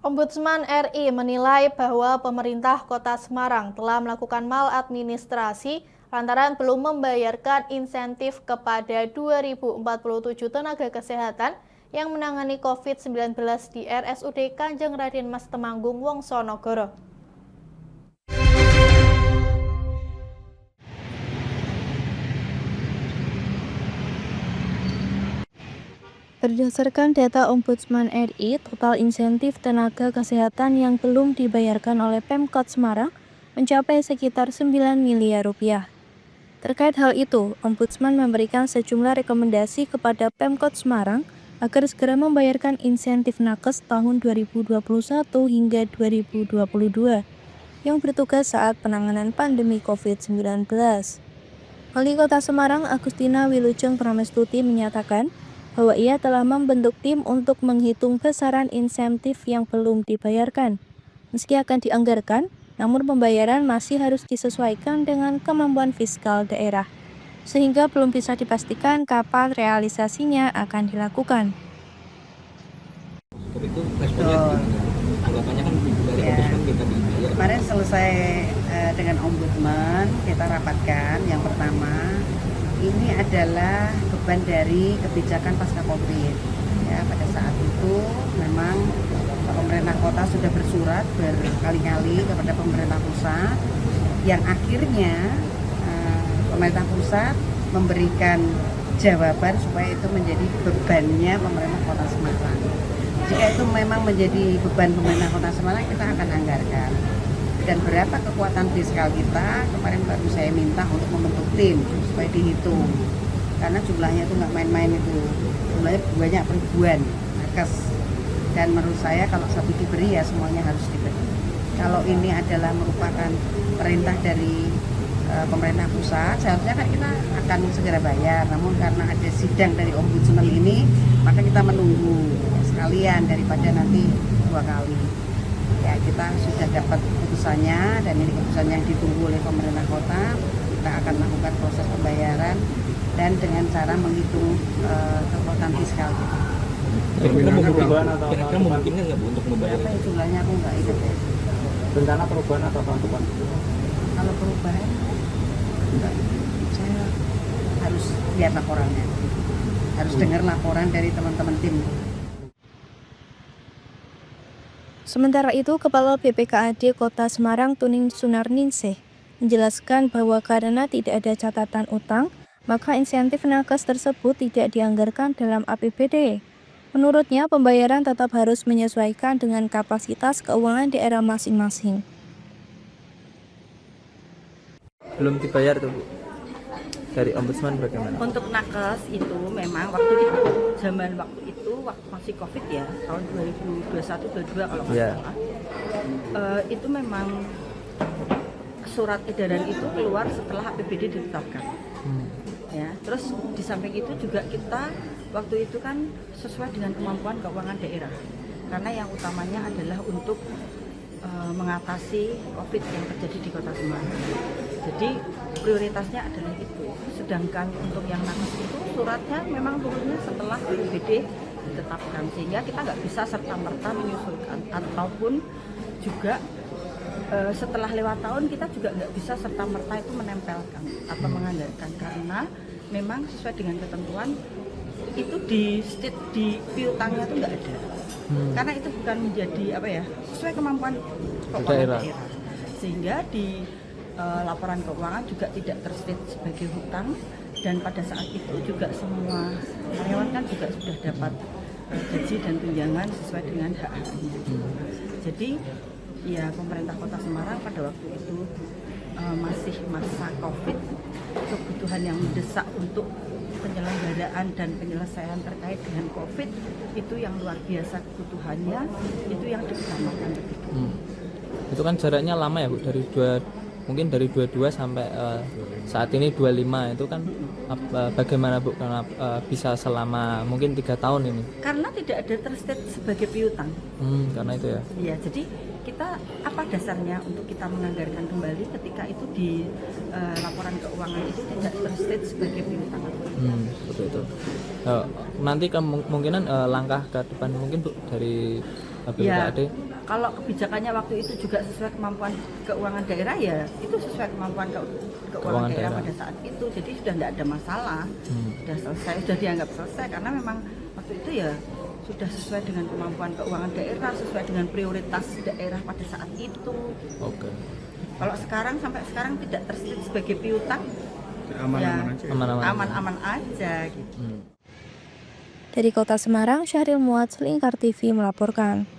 Ombudsman RI menilai bahwa pemerintah Kota Semarang telah melakukan maladministrasi lantaran belum membayarkan insentif kepada 2047 tenaga kesehatan yang menangani COVID-19 di RSUD Kanjeng Raden Mas Temanggung, Wongsonogoro. Berdasarkan data Ombudsman RI, total insentif tenaga kesehatan yang belum dibayarkan oleh Pemkot Semarang mencapai sekitar 9 miliar rupiah. Terkait hal itu, Ombudsman memberikan sejumlah rekomendasi kepada Pemkot Semarang agar segera membayarkan insentif nakes tahun 2021 hingga 2022 yang bertugas saat penanganan pandemi COVID-19. Wali Kota Semarang Agustina Wilujeng Pramestuti menyatakan bahwa ia telah membentuk tim untuk menghitung besaran insentif yang belum dibayarkan. Meski akan dianggarkan, namun pembayaran masih harus disesuaikan dengan kemampuan fiskal daerah, sehingga belum bisa dipastikan kapan realisasinya akan dilakukan. Itu responnya tanggapannya kan dari ombudsman kita dibayar. Kemarin selesai dengan ombudsman kita rapatkan. Yang pertama, ini adalah beban dari kebijakan pasca Covid. Ya, pada saat itu memang pemerintah kota sudah bersurat berkali-kali kepada pemerintah pusat, yang akhirnya pemerintah pusat memberikan jawaban supaya itu menjadi bebannya pemerintah kota Semarang. Jika itu memang menjadi beban pemerintah kota Semarang, kita akan anggarkan. Dan berapa kekuatan fiskal kita, kemarin baru saya minta untuk membentuk tim supaya dihitung. Karena jumlahnya itu nggak main-main itu, jumlahnya banyak ribuan nakes. Dan menurut saya kalau satu diberi ya semuanya harus diberi. Kalau ini adalah merupakan perintah dari pemerintah pusat, seharusnya kan kita akan segera bayar. Namun karena ada sidang dari ombudsman ini, maka kita menunggu sekalian daripada nanti dua kali. Ya, kita sudah dapat keputusannya dan ini keputusan yang ditunggu oleh pemerintah kota. Kita akan melakukan proses pembayaran dan dengan cara menghitung kekuatan fiskal kita. Kira-kira memungkinkan nggak Bu untuk membayar? Berapa ya jumlahnya aku nggak ingat ya. Rencana perubahan atau penutupan? Kalau perubahan, enggak. Saya harus lihat laporannya, harus dengar laporan dari teman-teman tim. Sementara itu, Kepala BPKAD Kota Semarang Tuning Sunarningsih menjelaskan bahwa karena tidak ada catatan utang, maka insentif nakes tersebut tidak dianggarkan dalam APBD. Menurutnya, pembayaran tetap harus menyesuaikan dengan kapasitas keuangan daerah masing-masing. Belum dibayar tuh Bu. Dari ombudsman bagaimana? Untuk nakes itu memang waktu itu waktu masih Covid ya, tahun 2021-22 kalau nggak salah. Itu memang surat edaran itu keluar setelah APBD ditetapkan. Ya, terus di samping itu juga kita waktu itu kan sesuai dengan kemampuan keuangan daerah. Karena yang utamanya adalah untuk mengatasi Covid yang terjadi di Kota Semarang. Jadi prioritasnya adalah itu. Sedangkan untuk yang nakes itu suratnya memang turunnya setelah APBD ditetapkan, sehingga kita nggak bisa serta-merta menyusulkan, ataupun juga setelah lewat tahun kita juga nggak bisa serta-merta itu menempelkan atau menganggarkan, karena memang sesuai dengan ketentuan itu di piutangnya itu nggak ada. Karena itu bukan menjadi sesuai kemampuan keuangan daerah, sehingga di laporan keuangan juga tidak terstate sebagai hutang, dan pada saat itu juga semua karyawan kan juga sudah dapat gaji dan tunjangan sesuai dengan hak-haknya. Jadi ya pemerintah Kota Semarang pada waktu itu masih masa Covid, kebutuhan yang mendesak untuk penyelenggaraan dan penyelesaian terkait dengan Covid itu yang luar biasa kebutuhannya, itu yang diutamakan. Itu kan jaraknya lama ya Bu, mungkin dari 22 sampai saat ini 25, itu kan bagaimana Bu, karena bisa selama mungkin 3 tahun ini? Karena tidak ada terstate sebagai piutang. Karena itu ya? Iya, jadi kita apa dasarnya untuk kita menganggarkan kembali ketika itu di laporan keuangan itu tidak terstate sebagai piutang. Betul itu. Nanti kemungkinan langkah ke depan mungkin Bu dari Ya, BPKAD? kalau kebijakannya waktu itu juga sesuai kemampuan keuangan daerah ya, itu sesuai kemampuan keuangan daerah pada saat itu. Jadi sudah tidak ada masalah, sudah selesai, sudah dianggap selesai karena memang waktu itu ya sudah sesuai dengan kemampuan keuangan daerah, sesuai dengan prioritas daerah pada saat itu. Oke. Kalau sekarang sampai sekarang tidak terselip sebagai piutang, Aman-aman aja. aman-aman aja gitu. Dari Kota Semarang, Syahril Muad, Lingkar TV melaporkan.